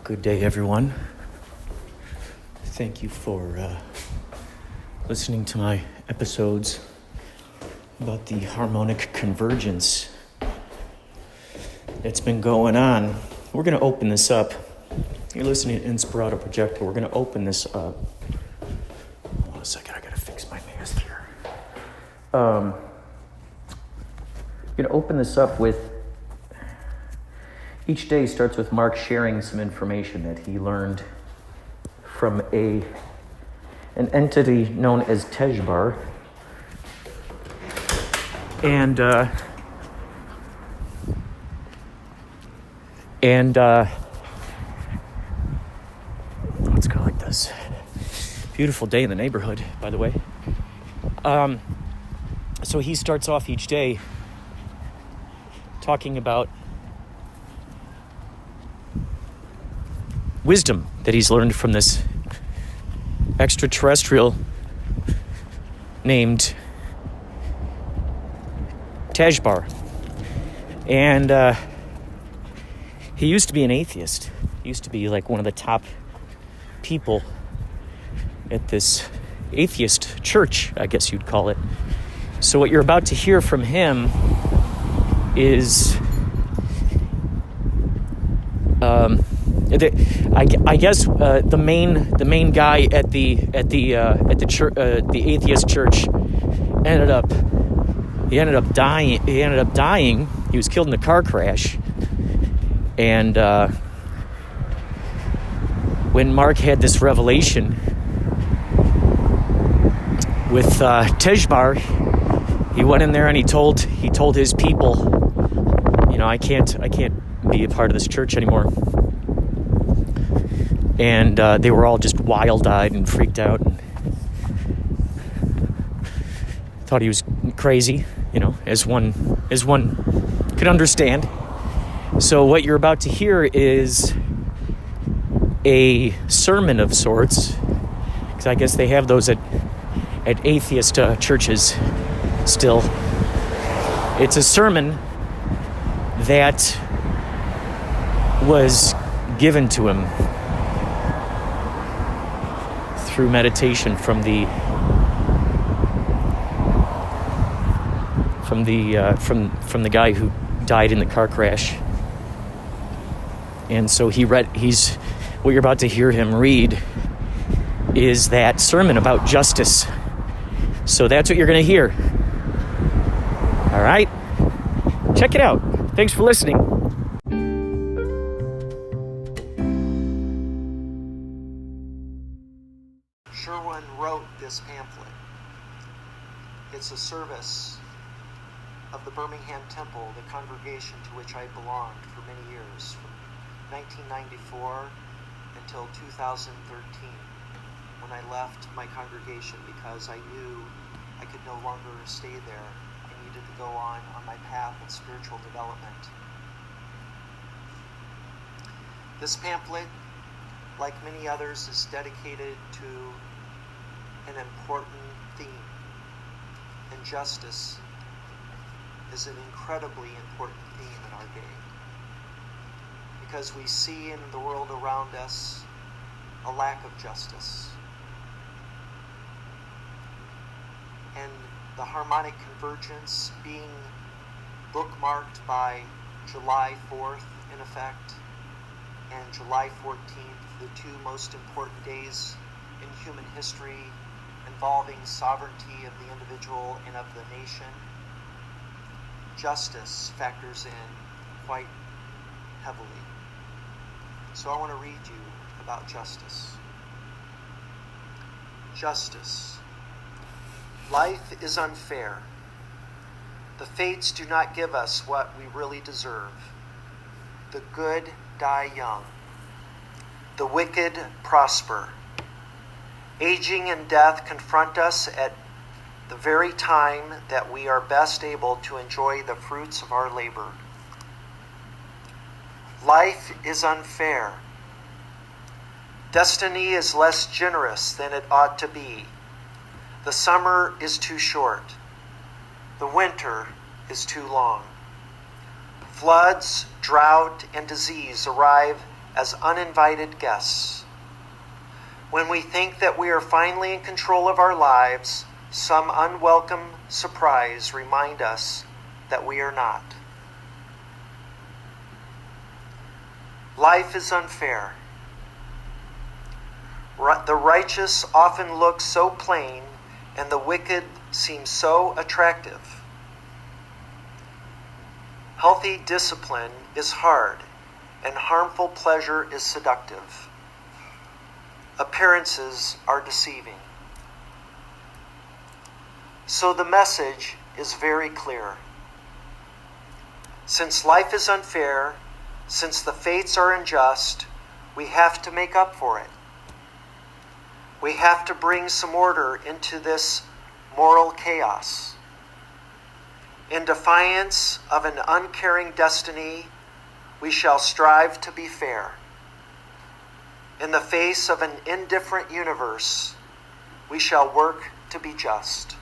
Good day, everyone. Thank you for listening to my episodes about the harmonic convergence that's been going on. We're going to open this up. You're listening to Inspirado Projecto. We're going to open this up. Hold on a second. I got to fix my mask here. We're going to open this up with each day starts with Mark sharing some information that he learned from an entity known as Tejbar. And let's go like this. Beautiful day in the neighborhood, by the way. So he starts off each day talking about wisdom that he's learned from this extraterrestrial named Tejbar. And he used to be an atheist. He used to be like one of the top people at this atheist church, I guess you'd call it. So what you're about to hear from him is I guess the main guy at the atheist church ended up dying. He ended up dying. He was killed in a car crash. And when Mark had this revelation with Tejbar, he went in there and he told his people, I can't be a part of this church anymore. And they were all just wild-eyed and freaked out. And thought he was crazy, as one could understand. So what you're about to hear is a sermon of sorts, because I guess they have those at atheist churches still. It's a sermon that was given to him through meditation from the guy who died in the car crash. And so what you're about to hear him read is that sermon about justice. So that's what you're going to hear. All right? Check it out. Thanks for listening. Wrote this pamphlet. It's a service of the Birmingham Temple, the congregation to which I belonged for many years, from 1994 until 2013, when I left my congregation because I knew I could no longer stay there. I needed to go on my path of spiritual development. This pamphlet, like many others, is dedicated to an important theme, and justice is an incredibly important theme in our day, because we see in the world around us a lack of justice. And the harmonic convergence being bookmarked by July 4th, in effect, and July 14th, the two most important days in human history involving sovereignty of the individual and of the nation, justice factors in quite heavily. So I want to read you about justice. Justice. Life is unfair. The fates do not give us what we really deserve. The good die young. The wicked prosper. Aging and death confront us at the very time that we are best able to enjoy the fruits of our labor. Life is unfair. Destiny is less generous than it ought to be. The summer is too short. The winter is too long. Floods, drought, and disease arrive as uninvited guests. When we think that we are finally in control of our lives, some unwelcome surprise reminds us that we are not. Life is unfair. The righteous often look so plain, and the wicked seem so attractive. Healthy discipline is hard, and harmful pleasure is seductive. Appearances are deceiving. So the message is very clear. Since life is unfair, since the fates are unjust, we have to make up for it. We have to bring some order into this moral chaos. In defiance of an uncaring destiny, we shall strive to be fair. In the face of an indifferent universe, we shall work to be just.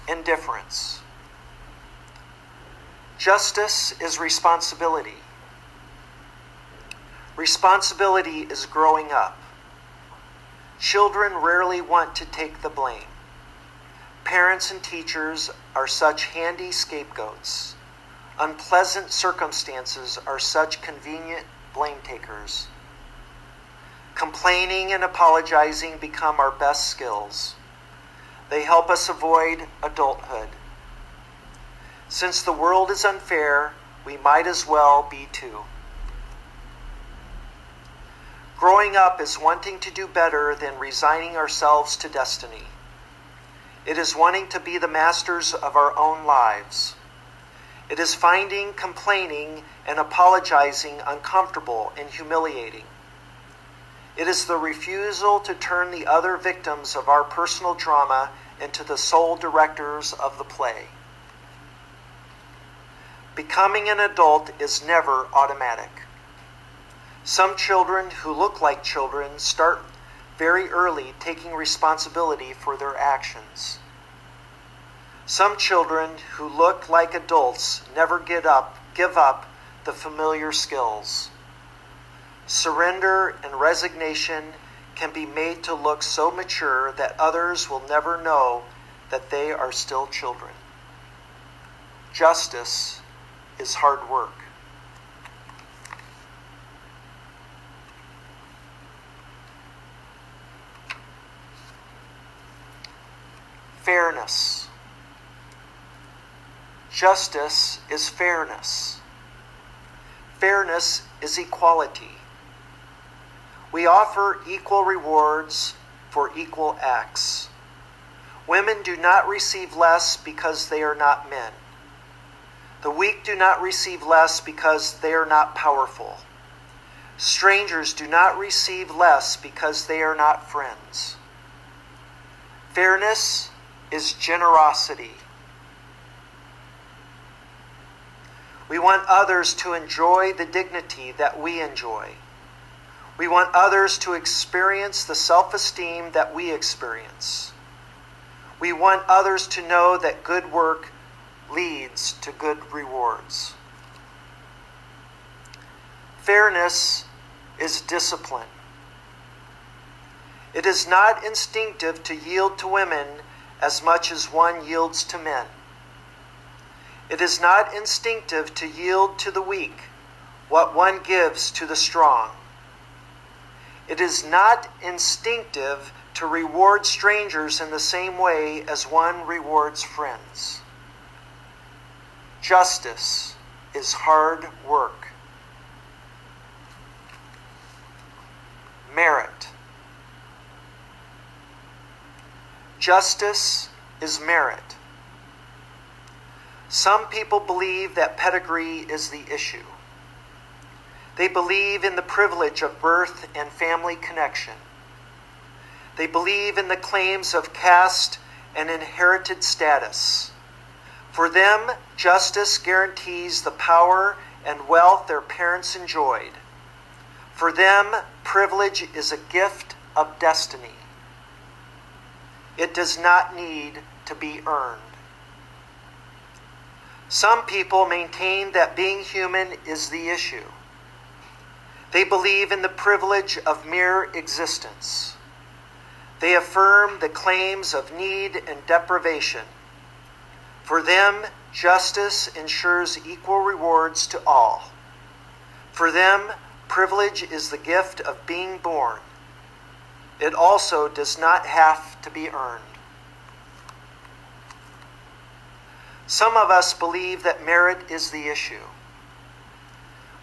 Indifference. Justice is responsibility. Responsibility is growing up. Children rarely want to take the blame. Parents and teachers are such handy scapegoats. Unpleasant circumstances are such convenient blame takers. Complaining and apologizing become our best skills. They help us avoid adulthood. Since the world is unfair, we might as well be too. Growing up is wanting to do better than resigning ourselves to destiny. It is wanting to be the masters of our own lives. It is finding complaining and apologizing uncomfortable and humiliating. It is the refusal to turn the other victims of our personal drama into the sole directors of the play. Becoming an adult is never automatic. Some children who look like children start very early taking responsibility for their actions. Some children who look like adults never give up the familiar skills. Surrender and resignation can be made to look so mature that others will never know that they are still children. Justice is hard work. Fairness. Justice is fairness. Fairness is equality. We offer equal rewards for equal acts. Women do not receive less because they are not men. The weak do not receive less because they are not powerful. Strangers do not receive less because they are not friends. Fairness is generosity. We want others to enjoy the dignity that we enjoy. We want others to experience the self-esteem that we experience. We want others to know that good work leads to good rewards. Fairness is discipline. It is not instinctive to yield to women as much as one yields to men. It is not instinctive to yield to the weak what one gives to the strong. It is not instinctive to reward strangers in the same way as one rewards friends. Justice is hard work. Merit. Justice is merit. Some people believe that pedigree is the issue. They believe in the privilege of birth and family connection. They believe in the claims of caste and inherited status. For them, justice guarantees the power and wealth their parents enjoyed. For them, privilege is a gift of destiny. It does not need to be earned. Some people maintain that being human is the issue. They believe in the privilege of mere existence. They affirm the claims of need and deprivation. For them, justice ensures equal rewards to all. For them, privilege is the gift of being born. It also does not have to be earned. Some of us believe that merit is the issue.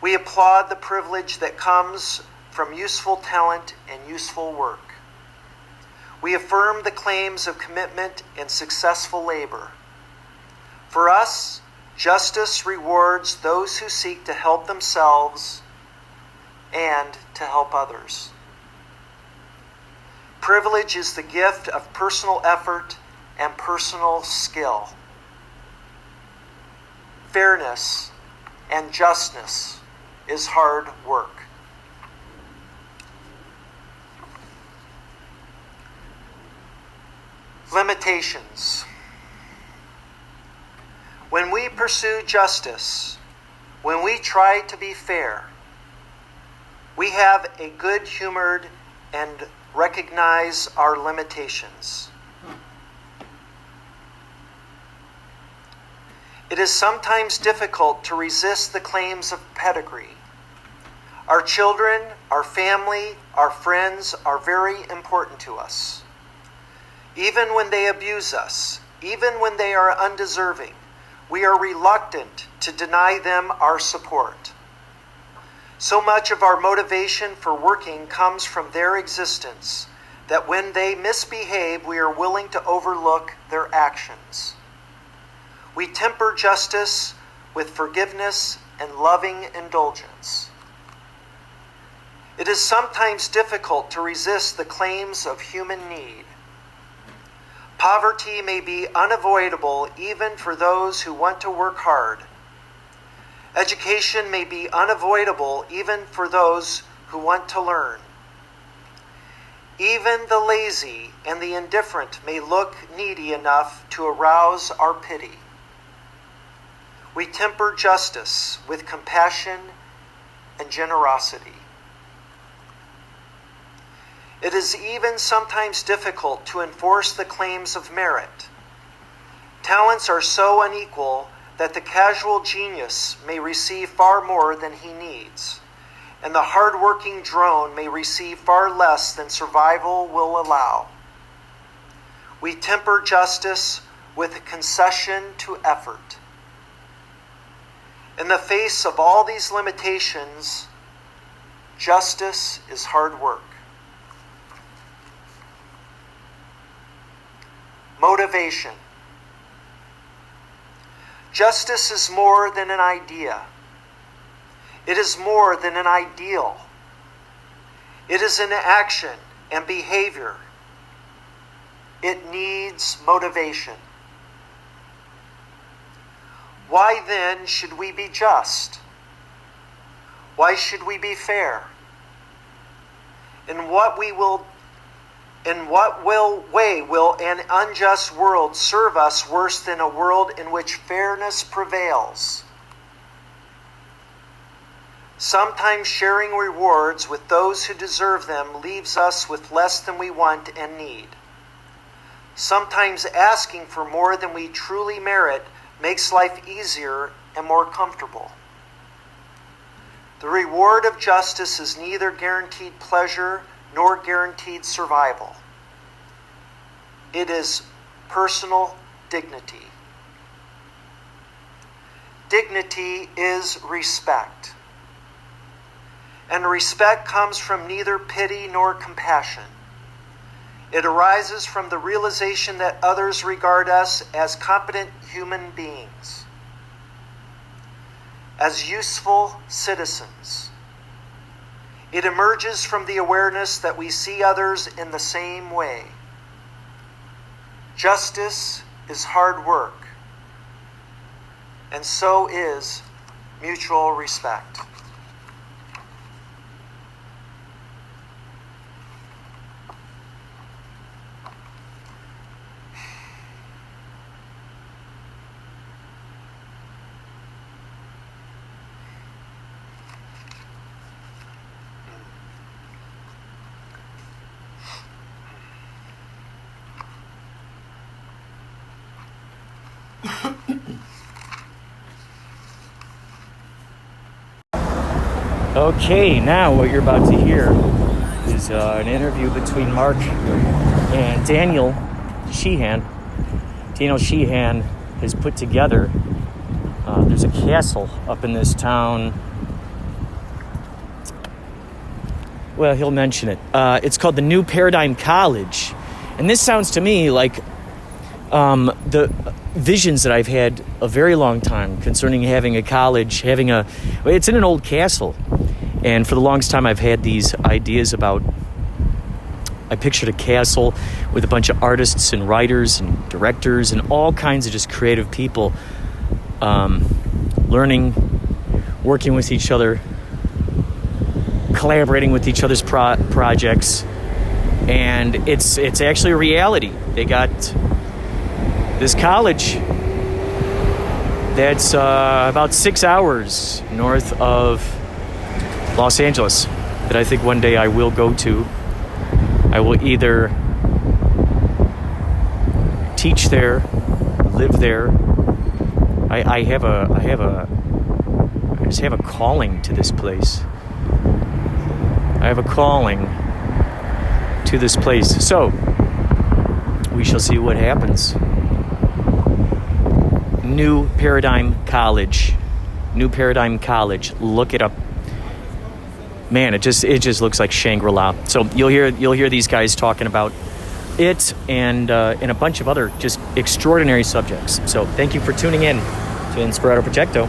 We applaud the privilege that comes from useful talent and useful work. We affirm the claims of commitment and successful labor. For us, justice rewards those who seek to help themselves and to help others. Privilege is the gift of personal effort and personal skill. Fairness and justness is hard work. Limitations. When we pursue justice, when we try to be fair, we have a good-humored and recognize our limitations. It is sometimes difficult to resist the claims of pedigree. Our children, our family, our friends are very important to us. Even when they abuse us, even when they are undeserving, we are reluctant to deny them our support. So much of our motivation for working comes from their existence that when they misbehave, we are willing to overlook their actions. We temper justice with forgiveness and loving indulgence. It is sometimes difficult to resist the claims of human need. Poverty may be unavoidable even for those who want to work hard. Education may be unavoidable even for those who want to learn. Even the lazy and the indifferent may look needy enough to arouse our pity. We temper justice with compassion and generosity. It is even sometimes difficult to enforce the claims of merit. Talents are so unequal that the casual genius may receive far more than he needs, and the hard-working drone may receive far less than survival will allow. We temper justice with a concession to effort. In the face of all these limitations, justice is hard work. Motivation. Justice is more than an idea. It is more than an ideal. It is an action and behavior. It needs motivation. Why then should we be just? Why should we be fair? In what way will an unjust world serve us worse than a world in which fairness prevails? Sometimes sharing rewards with those who deserve them leaves us with less than we want and need. Sometimes asking for more than we truly merit makes life easier and more comfortable. The reward of justice is neither guaranteed pleasure nor guaranteed survival. It is personal dignity. Dignity is respect. And respect comes from neither pity nor compassion. It arises from the realization that others regard us as competent human beings, as useful citizens. It emerges from the awareness that we see others in the same way. Justice is hard work, and so is mutual respect. Okay, now what you're about to hear is an interview between Mark and Daniel Sheehan. Daniel Sheehan has put together, there's a castle up in this town. Well, he'll mention it. It's called the New Paradigm College. And this sounds to me like the visions that I've had a very long time concerning having a college, it's in an old castle. And for the longest time, I've had these ideas about, I pictured a castle with a bunch of artists and writers and directors and all kinds of just creative people learning, working with each other, collaborating with each other's projects. And it's actually a reality. They got this college that's about 6 hours north of Los Angeles that I think one day I will go to. I will either teach there, live there. I just have a calling to this place. I have a calling to this place. So, we shall see what happens. New Paradigm College. New Paradigm College. Look it up. Man, it just looks like Shangri-La. So you'll hear these guys talking about it and a bunch of other just extraordinary subjects. So thank you for tuning in to Inspirado Projecto.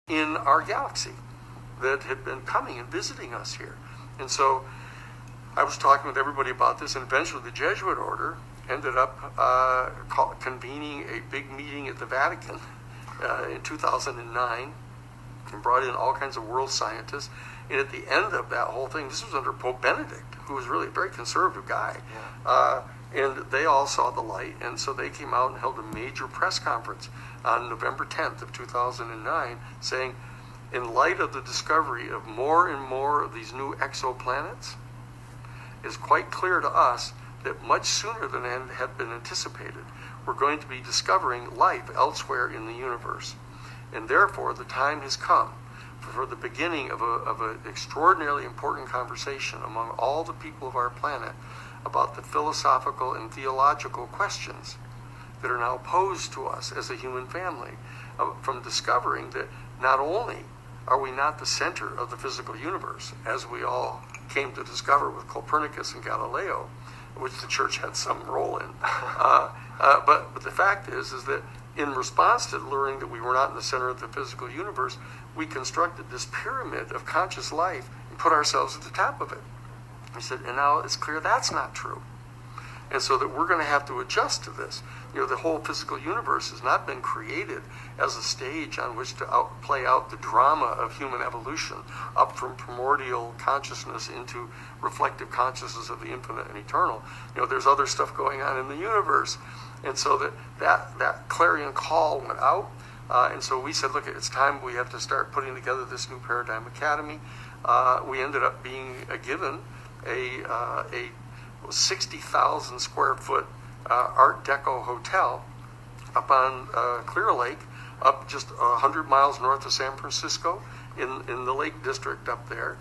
In our galaxy that had been coming and visiting us here. And so I was talking with everybody about this, and eventually the Jesuit order ended up convening a big meeting at the Vatican in 2009 and brought in all kinds of world scientists. And at the end of that whole thing, this was under Pope Benedict, who was really a very conservative guy. Yeah. And they all saw the light, and so they came out and held a major press conference on November 10th of 2009 saying, in light of the discovery of more and more of these new exoplanets, it's quite clear to us that much sooner than had been anticipated, we're going to be discovering life elsewhere in the universe. And therefore, the time has come for the beginning of an extraordinarily important conversation among all the people of our planet about the philosophical and theological questions that are now posed to us as a human family, from discovering that not only are we not the center of the physical universe, as we all came to discover with Copernicus and Galileo, which the church had some role in. But the fact is that in response to learning that we were not in the center of the physical universe, we constructed this pyramid of conscious life and put ourselves at the top of it. He said, and now it's clear that's not true. And so that we're going to have to adjust to this. You know, the whole physical universe has not been created as a stage on which to play out the drama of human evolution, up from primordial consciousness into reflective consciousness of the infinite and eternal. You know, there's other stuff going on in the universe. And so that clarion call went out. And so we said, look, it's time we have to start putting together this new Paradigm Academy. We ended up being given a 60,000 square foot Art Deco hotel up on Clear Lake, up just 100 miles north of San Francisco in the Lake District up there,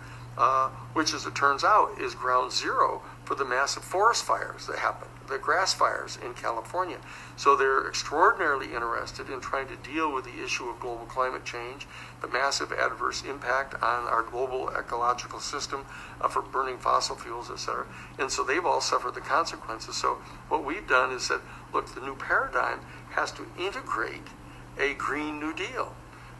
which, as it turns out, is ground zero for the massive forest fires that happened, the grass fires in California. So they're extraordinarily interested in trying to deal with the issue of global climate change, the massive adverse impact on our global ecological system for burning fossil fuels, etc. And so they've all suffered the consequences. So what we've done is said, look, the new paradigm has to integrate a Green New Deal.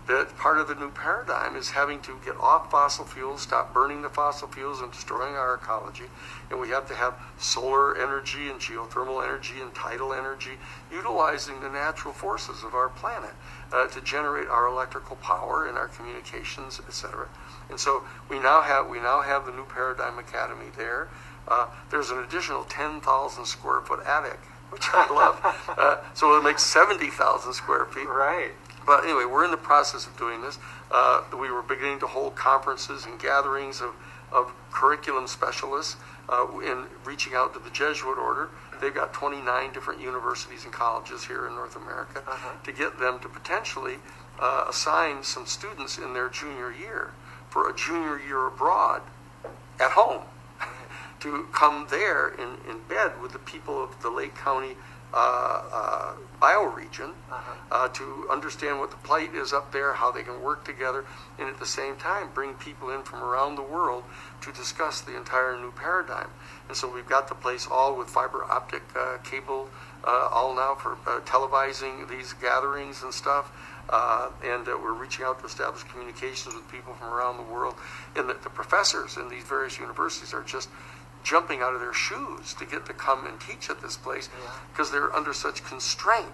That part of the new paradigm is having to get off fossil fuels, stop burning the fossil fuels and destroying our ecology. And we have to have solar energy and geothermal energy and tidal energy, utilizing the natural forces of our planet to generate our electrical power and our communications, etc. And so we now have the new Paradigm Academy there. There's an additional 10,000 square foot attic, which I love. So it'll make 70,000 square feet. Right. But anyway, we're in the process of doing this. We were beginning to hold conferences and gatherings of of curriculum specialists in reaching out to the Jesuit order. They've got 29 different universities and colleges here in North America to get them to potentially assign some students in their junior year for a junior year abroad at home to come there in bed with the people of the Lake County bioregion to understand what the plight is up there, how they can work together, and at the same time bring people in from around the world to discuss the entire new paradigm. And so we've got the place all with fiber optic cable, all now for televising these gatherings and stuff. And we're reaching out to establish communications with people from around the world. And the professors in these various universities are just jumping out of their shoes to get to come and teach at this place because they're under such constraint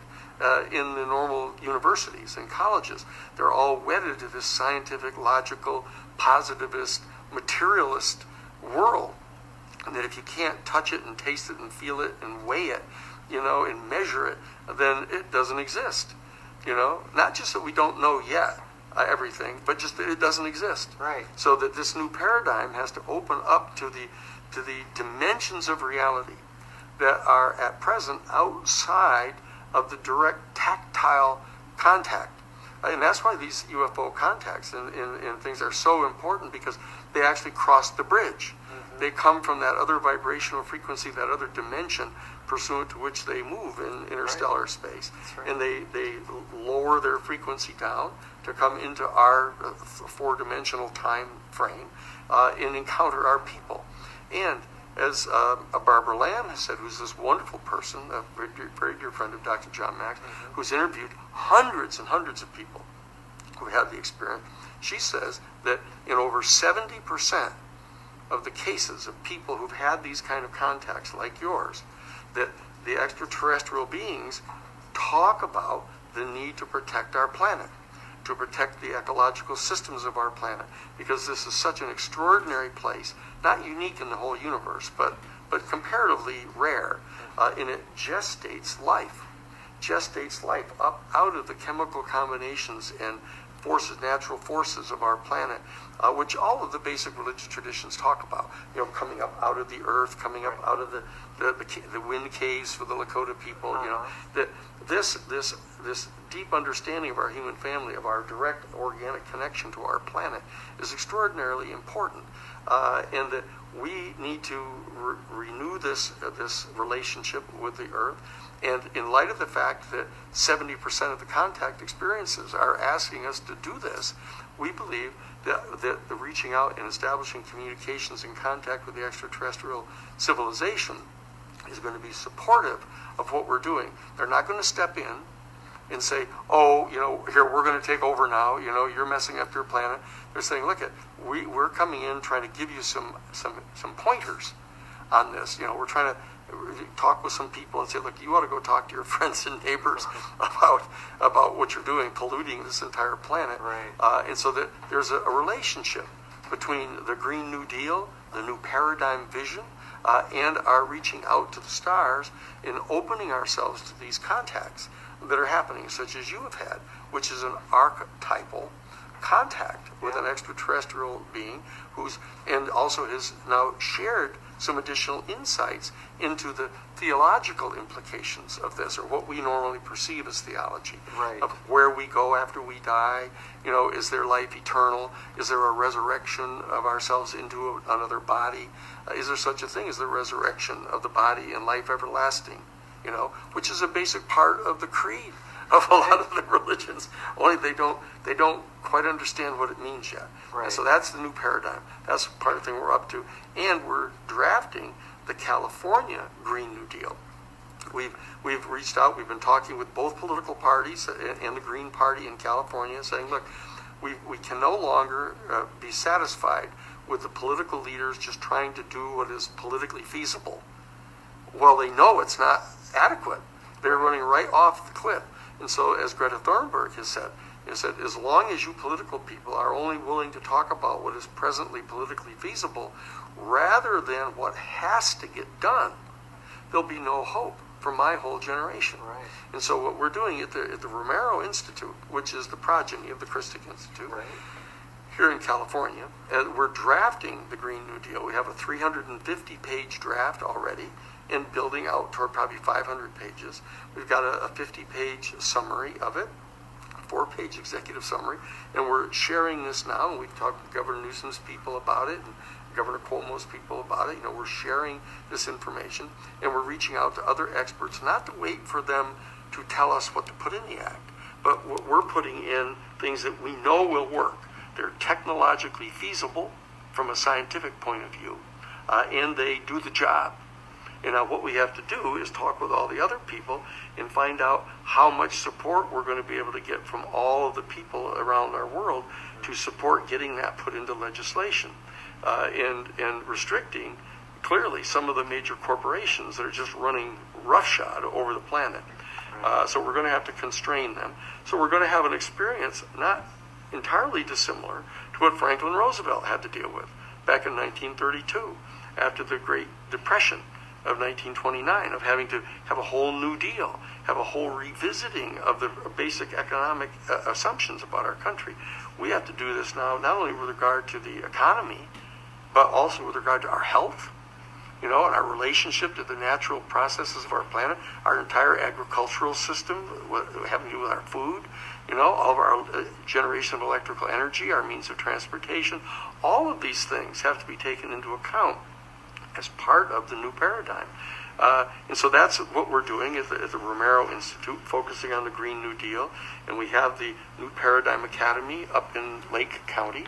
in the normal universities and colleges. They're all wedded to this scientific, logical, positivist, materialist world. And that if you can't touch it and taste it and feel it and weigh it, and measure it, then it doesn't exist. Not just that we don't know yet everything, but just that it doesn't exist. Right. So that this new paradigm has to open up to the dimensions of reality that are at present outside of the direct tactile contact. And that's why these UFO contacts and things are so important, because they actually cross the bridge. They come from that other vibrational frequency, that other dimension pursuant to which they move in interstellar space. Right. And they lower their frequency down to come into our four-dimensional time frame and encounter our people. And as Barbara Lamb has said, who's this wonderful person, a very dear friend of Dr. John Max, who's interviewed hundreds and hundreds of people who had the experience, she says that in over 70% of the cases of people who've had these kind of contacts like yours, that the extraterrestrial beings talk about the need to protect our planet, to protect the ecological systems of our planet, because this is such an extraordinary place, not unique in the whole universe, but comparatively rare, and it gestates life up out of the chemical combinations and forces, natural forces of our planet, which all of the basic religious traditions talk about. Coming up out of the earth, coming up out of the wind caves for the Lakota people. That this deep understanding of our human family, of our direct organic connection to our planet, is extraordinarily important, and that we need to renew this relationship with the earth. And in light of the fact that 70% of the contact experiences are asking us to do this, we believe that the reaching out and establishing communications and contact with the extraterrestrial civilization is going to be supportive of what we're doing. They're not going to step in and say, here, we're going to take over now, you're messing up your planet. They're saying, look, we're coming in trying to give you some pointers on this. We're trying to talk with some people and say, look, you ought to go talk to your friends and neighbors about what you're doing, polluting this entire planet. Right. And so that there's a relationship between the Green New Deal, the new paradigm vision, and our reaching out to the stars and opening ourselves to these contacts that are happening, such as you have had, which is an archetypal contact with an extraterrestrial being and also has now shared some additional insights into the theological implications of this, or what we normally perceive as theology, right, of where we go after we die. Is there life eternal? Is there a resurrection of ourselves into another body? Is there such a thing as the resurrection of the body and life everlasting? Which is a basic part of the creed of a lot of the religions. Only they don't quite understand what it means yet. Right. And so that's the new paradigm. That's part of the thing we're up to. And we're drafting the California Green New Deal. We've reached out. We've been talking with both political parties and the Green Party in California, saying, look, we can no longer be satisfied with the political leaders just trying to do what is politically feasible. Well, they know it's not adequate. They're running right off the cliff. And so, as Greta Thunberg has said, as long as you political people are only willing to talk about what is presently politically feasible rather than what has to get done, there'll be no hope for my whole generation. Right. And so what we're doing at the Romero Institute, which is the progeny of the Christic Institute, right, here in California. We're drafting the Green New Deal. We have a 350-page draft already and building out toward probably 500 pages. We've got a 50-page summary of it, 4-page executive summary, and we're sharing this now. And we've talked to Governor Newsom's people about it and Governor Cuomo's people about it. We're sharing this information, and we're reaching out to other experts, not to wait for them to tell us what to put in the act, but what we're putting in things that we know will work. They're technologically feasible from a scientific point of view, and they do the job. And now what we have to do is talk with all the other people and find out how much support we're going to be able to get from all of the people around our world to support getting that put into legislation, and restricting clearly some of the major corporations that are just running roughshod over the planet. So we're going to have to constrain them. So we're going to have an experience not entirely dissimilar to what Franklin Roosevelt had to deal with back in 1932 after the Great Depression of 1929, of having to have a whole new deal, have a whole revisiting of the basic economic assumptions about our country. We have to do this now, not only with regard to the economy, but also with regard to our health, and our relationship to the natural processes of our planet, our entire agricultural system, having to do with our food, all of our generation of electrical energy, our means of transportation. All of these things have to be taken into account as part of the new paradigm. And so that's what we're doing at the Romero Institute, focusing on the Green New Deal. And we have the New Paradigm Academy up in Lake County,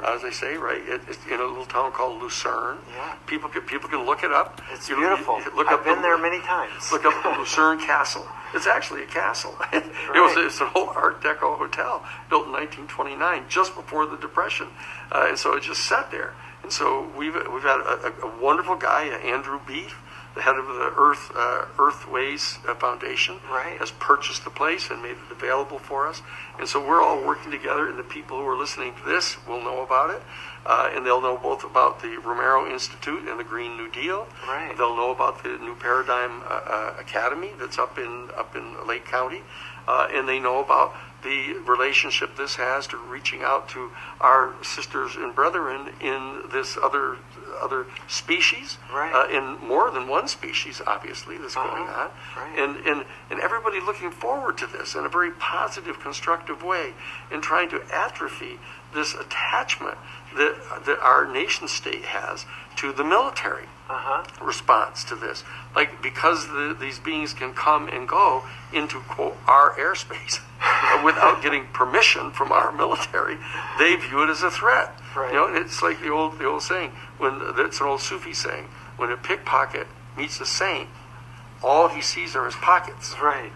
as I say, right? It's in a little town called Lucerne. Yeah. People can look it up. It's beautiful. I've been there many times. Look up the Lucerne Castle. It's actually a castle. It's an old Art Deco hotel built in 1929, just before the Depression. And so it just sat there. And so we've had a wonderful guy, Andrew Beef, the head of the Earthways Foundation, has purchased the place and made it available for us. And so we're all working together, and the people who are listening to this will know about it. And they'll know both about the Romero Institute and the Green New Deal. Right. They'll know about the New Paradigm Academy that's up in Lake County. And they know about the relationship this has to reaching out to our sisters and brethren in this other species, in more than one species, obviously, that's going on, and everybody looking forward to this in a very positive, constructive way, and trying to atrophy this attachment that our nation state has to the military response to this. Like, because these beings can come and go into, quote, our airspace without getting permission from our military, they view it as a threat. It's like the old saying, it's an old Sufi saying, when a pickpocket meets a saint, all he sees are his pockets. Right.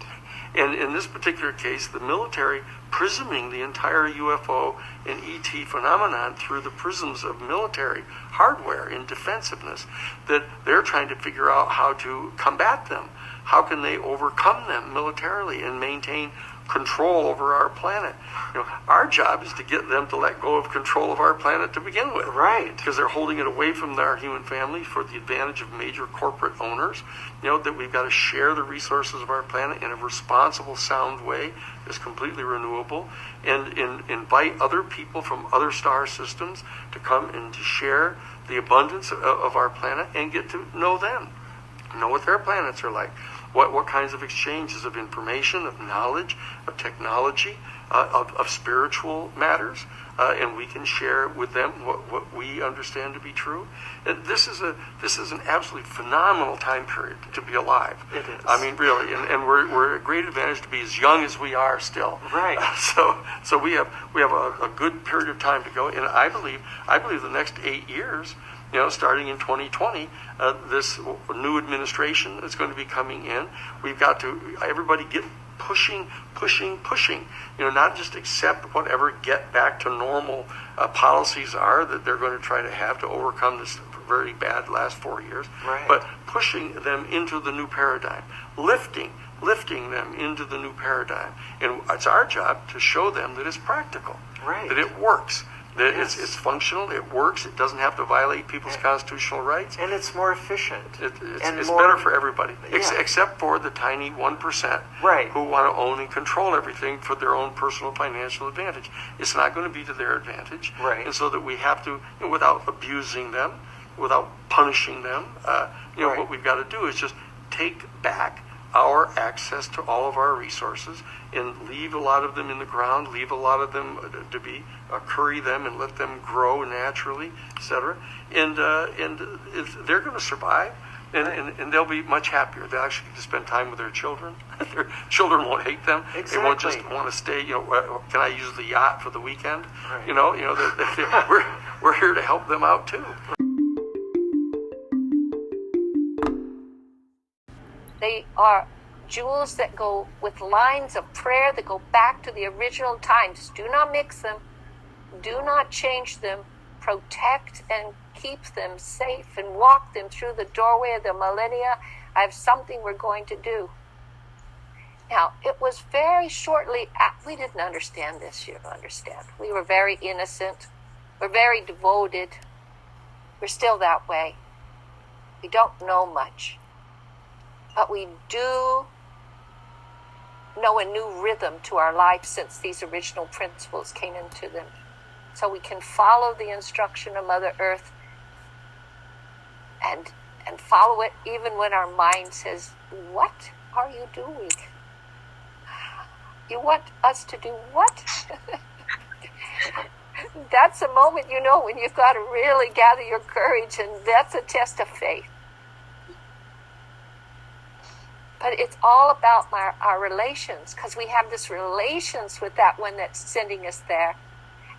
And in this particular case, the military prisming the entire UFO and ET phenomenon through the prisms of military hardware and defensiveness, that they're trying to figure out how to combat them. How can they overcome them militarily and maintain control over our planet? Our job is to get them to let go of control of our planet to begin with. Right. Because they're holding it away from our human family for the advantage of major corporate owners. That we've got to share the resources of our planet in a responsible, sound way that's completely renewable, and invite other people from other star systems to come and to share the abundance of our planet and get to know them, know what their planets are like. What kinds of exchanges of information, of knowledge, of technology, of spiritual matters, and we can share with them what we understand to be true. And this is an absolutely phenomenal time period to be alive. It is. I mean, really, and we're at a great advantage to be as young as we are still. Right. So we have a good period of time to go, and I believe the next 8 years, starting in 2020, this new administration that's going to be coming in, we've got to, everybody get pushing, not just accept whatever get back to normal policies are that they're going to try to have to overcome this very bad last 4 years, but pushing them into the new paradigm, lifting them into the new paradigm. And it's our job to show them that it's practical, that it works. It's functional. It works. It doesn't have to violate people's constitutional rights. And it's more efficient. It's better for everybody, except for the tiny 1% who want to own and control everything for their own personal financial advantage. It's not going to be to their advantage. Right. And so that we have to, without abusing them, without punishing them, what we've got to do is just take back our access to all of our resources and leave a lot of them in the ground, leave a lot of them to be, curry them and let them grow naturally, etc. And they're going to survive, and they'll be much happier. They'll actually get to spend time with their children. Their children won't hate them. Exactly. They won't just want to stay. Can I use the yacht for the weekend? Right. We're here to help them out too. They are jewels that go with lines of prayer that go back to the original times. Do not mix them. Do not change them. Protect and keep them safe and walk them through the doorway of the millennia. I have something we're going to do. Now, it was very shortly, we didn't understand this, you understand. We were very innocent. We're very devoted. We're still that way. We don't know much. But we do know a new rhythm to our life since these original principles came into them. So we can follow the instruction of Mother Earth and follow it even when our mind says, what are you doing? You want us to do what? That's a moment, when you've got to really gather your courage, and that's a test of faith. But it's all about our relations, because we have this relations with that one that's sending us there.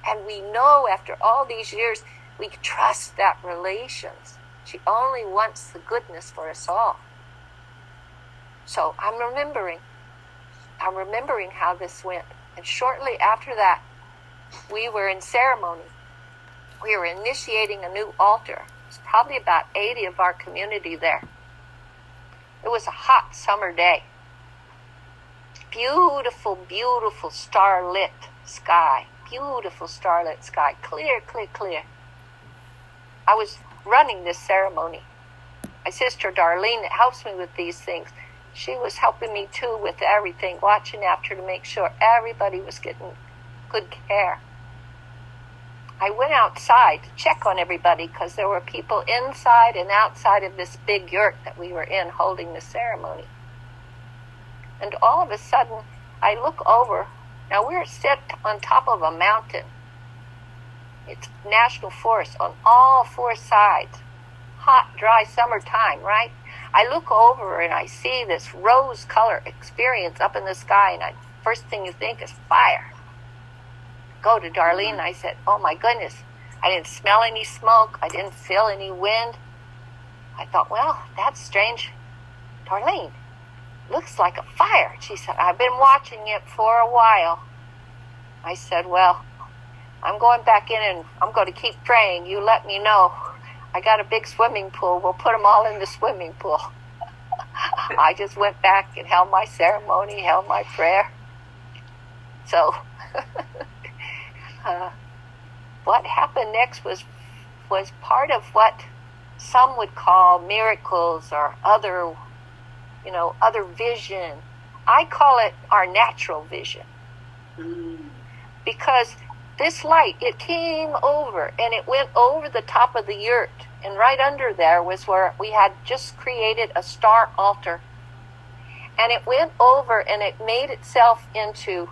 And we know after all these years, we trust that relations. She only wants the goodness for us all. So I'm remembering how this went. And shortly after that, we were in ceremony. We were initiating a new altar. It's probably about 80 of our community there. It was a hot summer day. Beautiful, beautiful starlit sky. Beautiful starlit sky. Clear, clear, clear. I was running this ceremony. My sister Darlene that helps me with these things, she was helping me too with everything, watching after to make sure everybody was getting good care. I went outside to check on everybody because there were people inside and outside of this big yurt that we were in holding the ceremony. And all of a sudden, I look over. Now, we're set on top of a mountain. It's national forest on all four sides. Hot, dry summertime, right? I look over and I see this rose color experience up in the sky, and first thing you think is fire. Go to Darlene, I said, oh my goodness, I didn't smell any smoke, I didn't feel any wind. I thought, well, that's strange. Darlene, looks like a fire. She said, I've been watching it for a while. I said, well, I'm going back in and I'm going to keep praying. You let me know. I got a big swimming pool. We'll put them all in the swimming pool. I just went back and held my ceremony, held my prayer. So what happened next was part of what some would call miracles or other vision. I call it our natural vision. Because this light, it came over and it went over the top of the yurt. And right under there was where we had just created a star altar. And it went over and it made itself into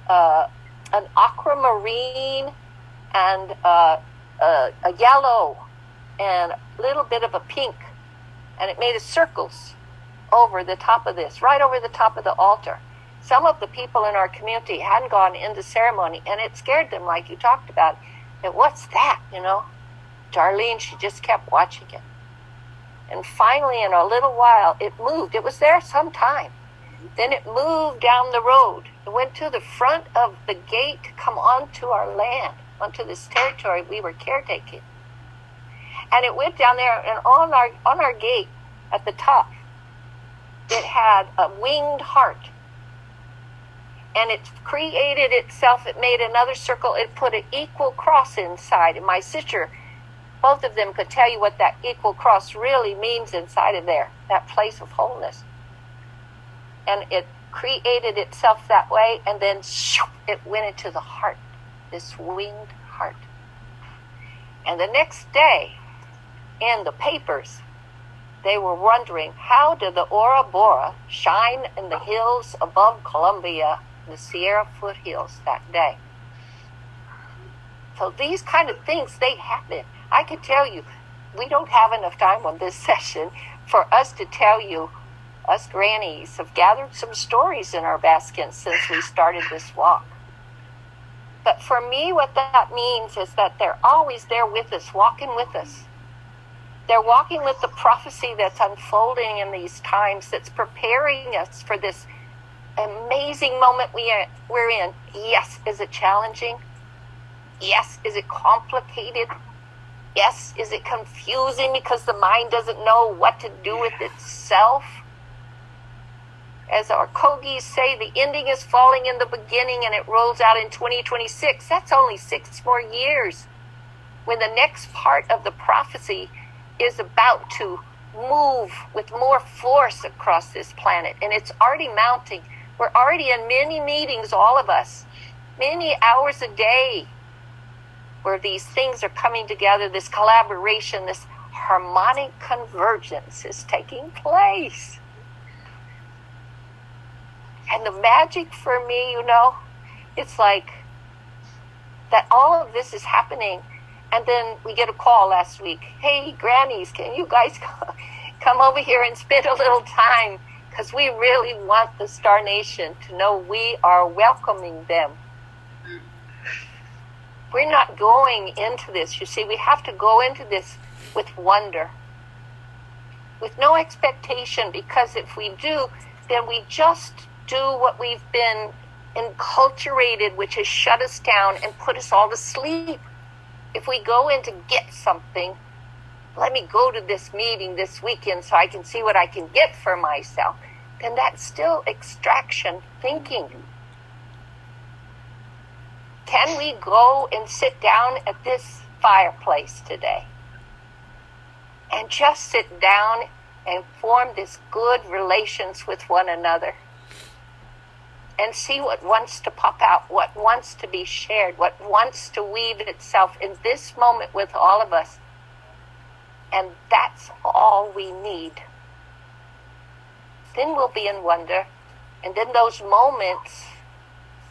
an aquamarine and a yellow and a little bit of a pink. And it made circles over the top of this, right over the top of the altar. Some of the people in our community hadn't gone into ceremony, and it scared them, like you talked about. And what's that, Darlene, she just kept watching it. And finally, in a little while, it moved. It was there some time. Then it moved down the road. It went to the front of the gate to come onto our land, onto this territory we were caretaking. And it went down there, and on our gate at the top, it had a winged heart. and it created itself. It made another circle. It put an equal cross inside. And my sister, both of them could tell you what that equal cross really means inside of there, that place of wholeness. And it created itself that way, and then it went into the heart, this winged heart. And the next day, in the papers, they were wondering, how did the Aurora Bora shine in the hills above Columbia, the Sierra foothills that day? So these kind of things, they happen. I could tell you, we don't have enough time on this session for us to tell you. Us grannies have gathered some stories in our baskets since we started this walk. But for me, what that means is that they're always there with us, walking with us. They're walking with the prophecy that's unfolding in these times, that's preparing us for this amazing moment we're in. Yes, is it challenging? Yes, is it complicated? Yes, is it confusing because the mind doesn't know what to do with itself? As our Kogis say, the ending is falling in the beginning and it rolls out in 2026. That's only 6 more years. When the next part of the prophecy is about to move with more force across this planet. And it's already mounting. We're already in many meetings, all of us, many hours a day, where these things are coming together, this collaboration, this harmonic convergence is taking place. And the magic for me, it's like that all of this is happening. And then we get a call last week. Hey, grannies, can you guys come over here and spend a little time? Because we really want the Star Nation to know we are welcoming them. We're not going into this. You see, we have to go into this with wonder, with no expectation, because if we do, then we just do what we've been enculturated, which has shut us down and put us all to sleep. If we go in to get something, let me go to this meeting this weekend so I can see what I can get for myself, then that's still extraction thinking. Can we go and sit down at this fireplace today and just sit down and form this good relations with one another and see what wants to pop out, what wants to be shared, what wants to weave itself in this moment with all of us? And that's all we need. Then we'll be in wonder. And then those moments,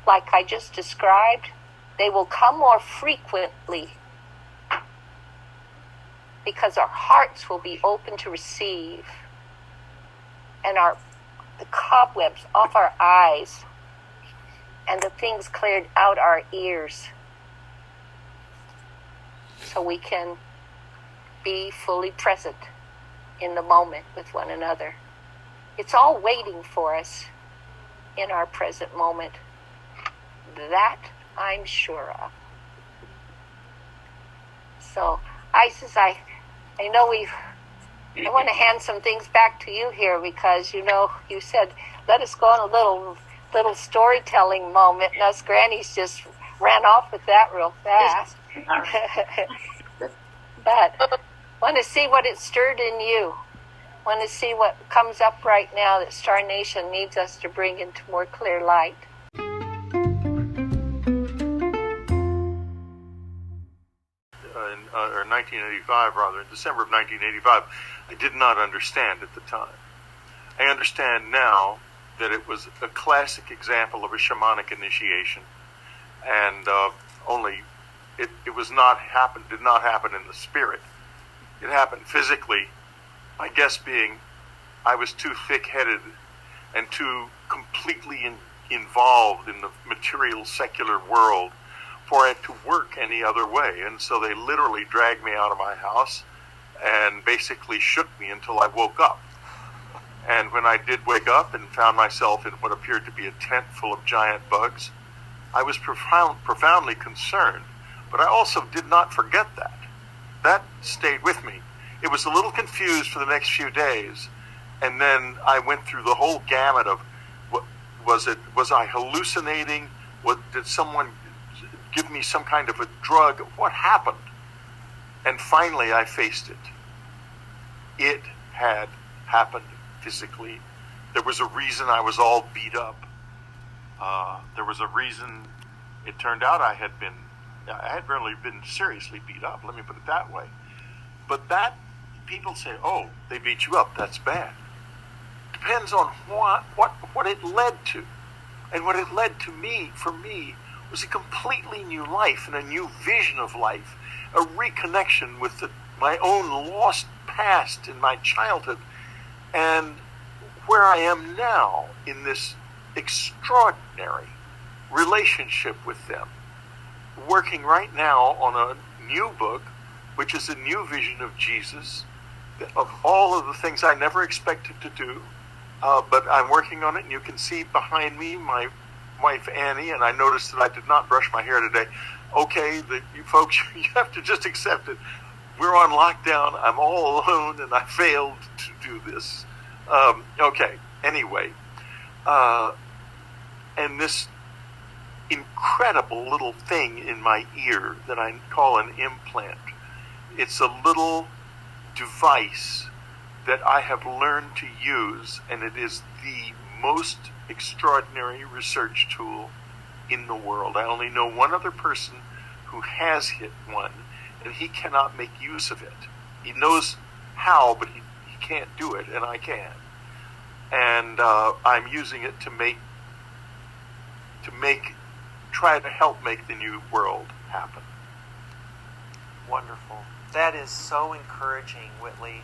like I just described, they will come more frequently because our hearts will be open to receive, and the cobwebs off our eyes and the things cleared out our ears, so we can be fully present in the moment with one another. It's all waiting for us in our present moment. That I'm sure of. So, Isis, I know I want to hand some things back to you here, because you said let us go on a little storytelling moment, and us grannies just ran off with that real fast. But want to see what it stirred in you. Want to see what comes up right now that Star Nation needs us to bring into more clear light. Or 1985, rather, in December of 1985, I did not understand at the time. I understand now that it was a classic example of a shamanic initiation, and only it did not happen in the spirit. It happened physically. My guess being, I was too thick-headed and too completely involved in the material secular world for it to work any other way. And so they literally dragged me out of my house and basically shook me until I woke up. And when I did wake up and found myself in what appeared to be a tent full of giant bugs, I was profoundly concerned. But I also did not forget that. That stayed with me. It was a little confused for the next few days, and then I went through the whole gamut of Was I hallucinating? Did someone give me some kind of a drug? What happened? And finally I faced it. It had happened physically. There was a reason I was all beat up. There was a reason it turned out I had really been seriously beat up, let me put it that way. But that, people say, oh, they beat you up, that's bad. Depends on what it led to. And what it led to for me, was a completely new life and a new vision of life, a reconnection with my own lost past in my childhood, and where I am now in this extraordinary relationship with them. Working right now on a new book, which is a new vision of Jesus, of all of the things I never expected to do, but I'm working on it, and you can see behind me my wife Annie, and I noticed that I did not brush my hair today. Okay, you folks, you have to just accept it. We're on lockdown, I'm all alone, and I failed to do this. Okay, anyway, and this incredible little thing in my ear that I call an implant, it's a little device that I have learned to use, and it is the most extraordinary research tool in the world. I only know one other person who has hit one, and he cannot make use of it. He knows how, but he can't do it, and I can. And I'm using it to try to help make the new world happen. Wonderful. That is so encouraging, Whitley.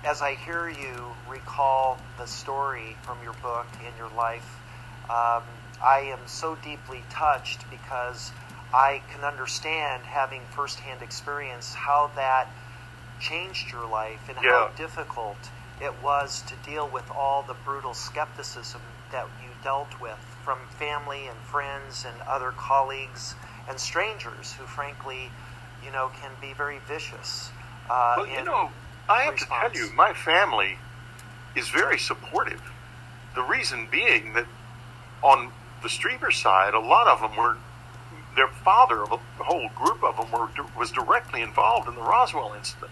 As I hear you recall the story from your book and your life, I am so deeply touched because I can understand, having firsthand experience, how that changed your life and how difficult it was to deal with all the brutal skepticism that you dealt with from family and friends and other colleagues and strangers who, frankly, can be very vicious. Well, I have to tell you, my family is very supportive. The reason being that on the Strieber side, a lot of them their father, a whole group of them was directly involved in the Roswell incident.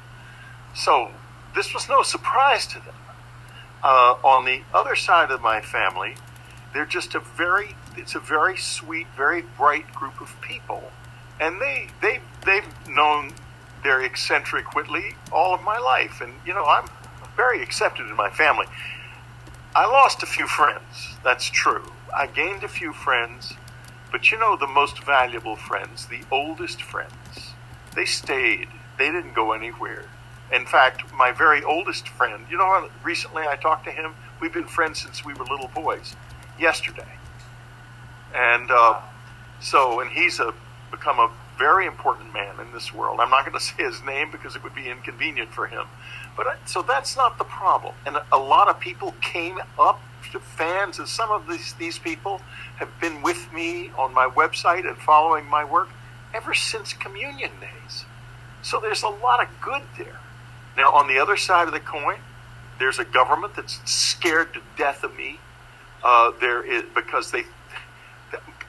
So this was no surprise to them. On the other side of my family, they're just it's a very sweet, very bright group of people. And they've known their eccentric Whitley all of my life. And, I'm very accepted in my family. I lost a few friends, that's true. I gained a few friends, but the most valuable friends, the oldest friends, they stayed. They didn't go anywhere. In fact, my very oldest friend, recently I talked to him. We've been friends since we were little boys, yesterday. And and he's become a very important man in this world. I'm not going to say his name because it would be inconvenient for him. But so that's not the problem. And a lot of people came up to fans, and some of these people have been with me on my website and following my work ever since communion days. So there's a lot of good there. Now, on the other side of the coin, there's a government that's scared to death of me. Because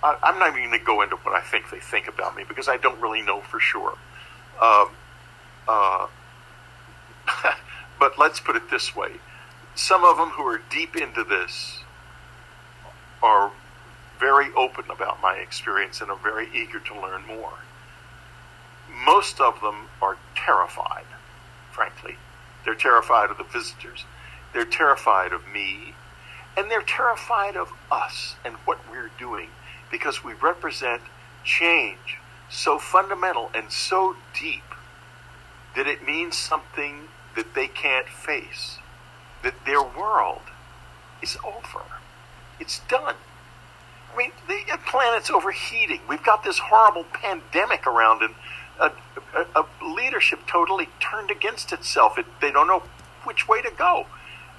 I'm not even going to go into what I think they think about me, because I don't really know for sure. But let's put it this way. Some of them who are deep into this are very open about my experience and are very eager to learn more. Most of them are terrified, frankly. They're terrified of the visitors. They're terrified of me. And they're terrified of us and what we're doing, because we represent change so fundamental and so deep that it means something that they can't face, that their world is over. It's done. I mean, the planet's overheating. We've got this horrible pandemic around, and a leadership totally turned against itself. They don't know which way to go.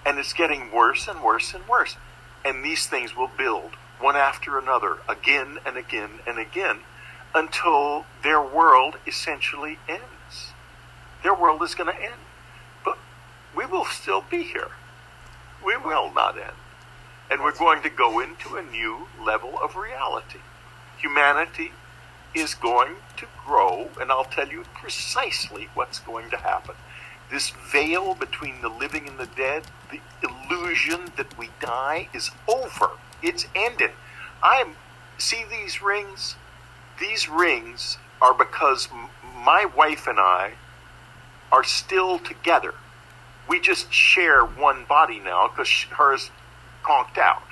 And it's getting worse and worse and worse. And these things will build one after another, again and again and again, until their world essentially ends. Their world is going to end. But we will still be here. We will not end. And we're going to go into a new level of reality. Humanity is going to grow, and I'll tell you precisely what's going to happen. This veil between the living and the dead, the illusion that we die, is over. It's ended. See these rings? These rings are because my wife and I are still together. We just share one body now because hers conked out.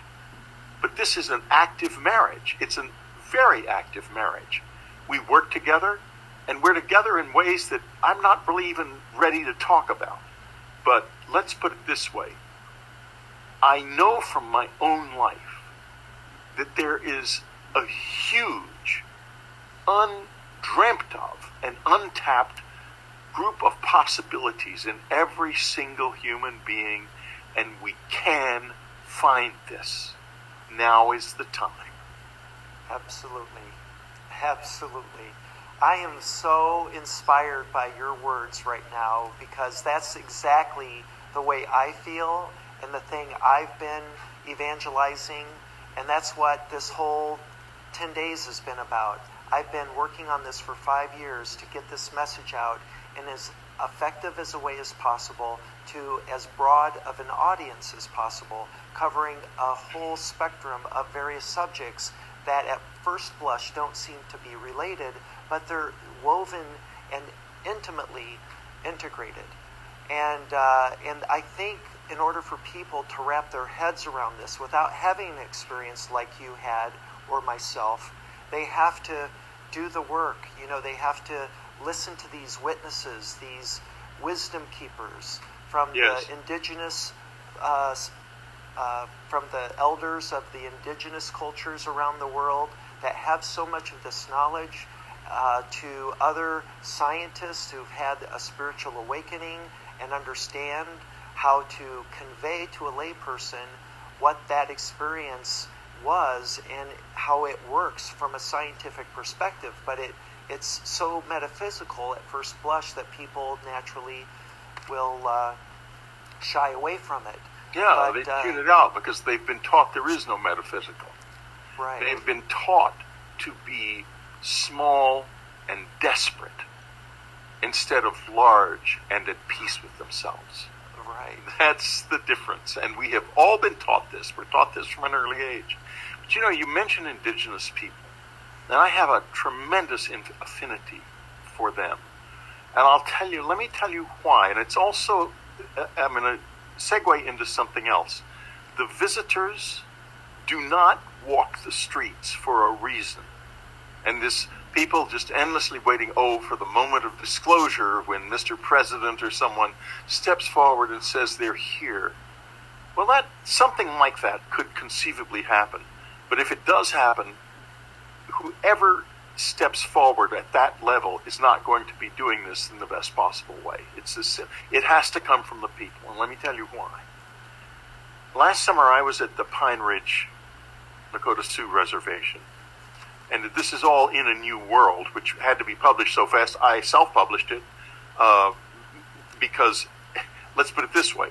But this is an active marriage. It's a very active marriage. We work together, and we're together in ways that I'm not really even ready to talk about. But let's put it this way. I know from my own life that there is a huge, undreamt of, and untapped group of possibilities in every single human being, and we can find this. Now is the time. Absolutely. Absolutely. I am so inspired by your words right now, because that's exactly the way I feel and the thing I've been evangelizing, and that's what this whole 10 days has been about. I've been working on this for 5 years to get this message out in as effective as a way as possible to as broad of an audience as possible, covering a whole spectrum of various subjects that at first blush don't seem to be related, but they're woven and intimately integrated. And I think in order for people to wrap their heads around this without having an experience like you had or myself, they have to do the work. You know, they have to listen to these witnesses, these wisdom keepers from Yes. the indigenous, from the elders of the indigenous cultures around the world that have so much of this knowledge, to other scientists who've had a spiritual awakening and understand how to convey to a layperson what that experience was and how it works from a scientific perspective. But it's so metaphysical at first blush that people naturally will shy away from it. Yeah, But, they tune it out because they've been taught there is no metaphysical. Right. They've been taught to be small and desperate instead of large and at peace with themselves. Right. That's the difference. And we have all been taught this. We're taught this from an early age. But you know, you mentioned indigenous people. And I have a tremendous affinity for them. And let me tell you why. And it's also, I'm going to segue into something else. The visitors do not walk the streets for a reason. And this people just endlessly waiting, for the moment of disclosure when Mr. President or someone steps forward and says they're here. Well, something like that could conceivably happen. But if it does happen, whoever steps forward at that level is not going to be doing this in the best possible way. It has to come from the people, and let me tell you why. Last summer, I was at the Pine Ridge Lakota Sioux Reservation, and this is all in A New World, which had to be published so fast. I self-published it because, let's put it this way,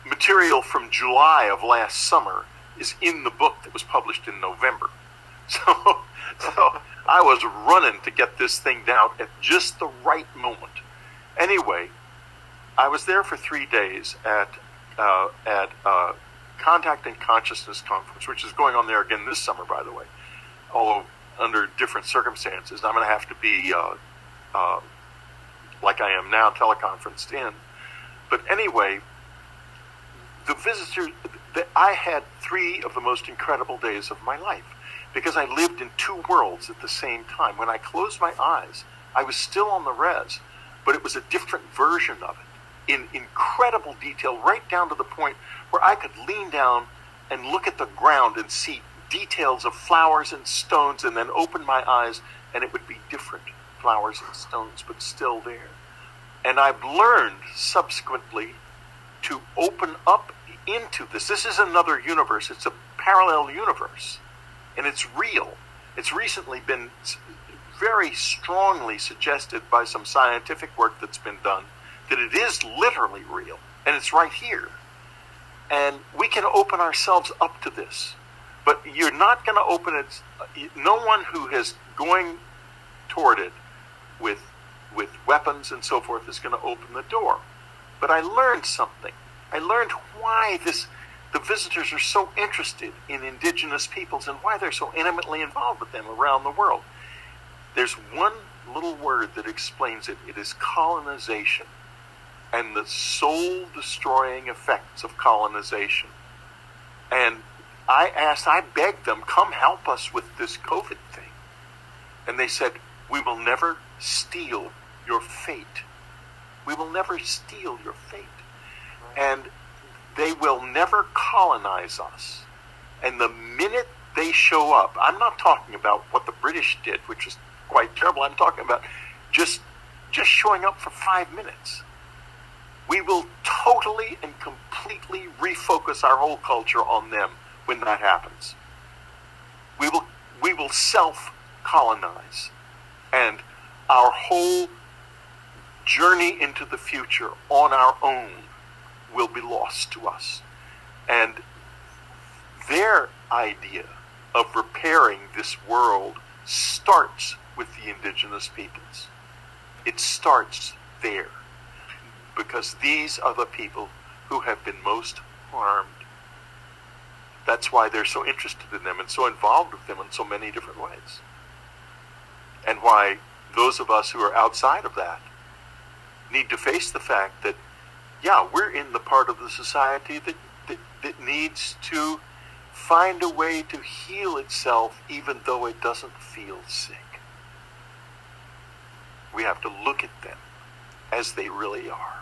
material from July of last summer is in the book that was published in November. So I was running to get this thing down at just the right moment. Anyway, I was there for 3 days at Contact and Consciousness Conference, which is going on there again this summer, by the way, although under different circumstances. I'm going to have to be, like I am now, teleconferenced in. But anyway, the visitors, I had 3 of the most incredible days of my life, because I lived in 2 worlds at the same time. When I closed my eyes, I was still on the res, but it was a different version of it, in incredible detail, right down to the point where I could lean down and look at the ground and see details of flowers and stones, and then open my eyes, and it would be different flowers and stones, but still there. And I've learned subsequently to open up into this. This is another universe. It's a parallel universe. And it's real. It's recently been very strongly suggested by some scientific work that's been done that it is literally real. And it's right here. And we can open ourselves up to this. But you're not going to open it. No one who is going toward it with weapons and so forth is going to open the door. But I learned something. I learned why the visitors are so interested in indigenous peoples and why they're so intimately involved with them around the world. There's one little word that explains it. It is colonization and the soul-destroying effects of colonization. And I begged them, come help us with this COVID thing. And they said, we will never steal your fate. We will never steal your fate. And they will never colonize us. And the minute they show up, I'm not talking about what the British did, which is quite terrible. I'm talking about just showing up for 5 minutes. We will totally and completely refocus our whole culture on them when that happens. We will self-colonize, and our whole journey into the future on our own will be lost to us. And their idea of repairing this world starts with the indigenous peoples. It starts there, because these are the people who have been most harmed. That's why they're so interested in them and so involved with them in so many different ways. And why those of us who are outside of that need to face the fact that, yeah, we're in the part of the society that needs to find a way to heal itself even though it doesn't feel sick. We have to look at them as they really are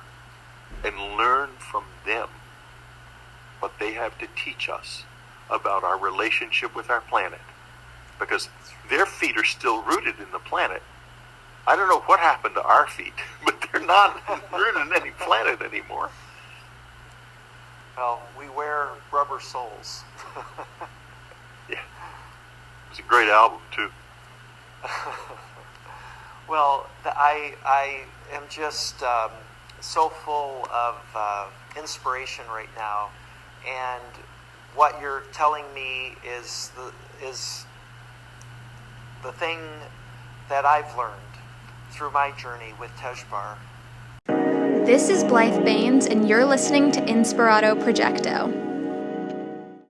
and learn from them what they have to teach us about our relationship with our planet. Because their feet are still rooted in the planet. I don't know what happened to our feet, but they're not rooted in any planet anymore. Well, we wear rubber soles. Yeah. It's a great album, too. Well, I am just so full of inspiration right now, and what you're telling me is the thing that I've learned through my journey with Tejbar. This is Blythe Baines, and you're listening to Inspirado Projecto.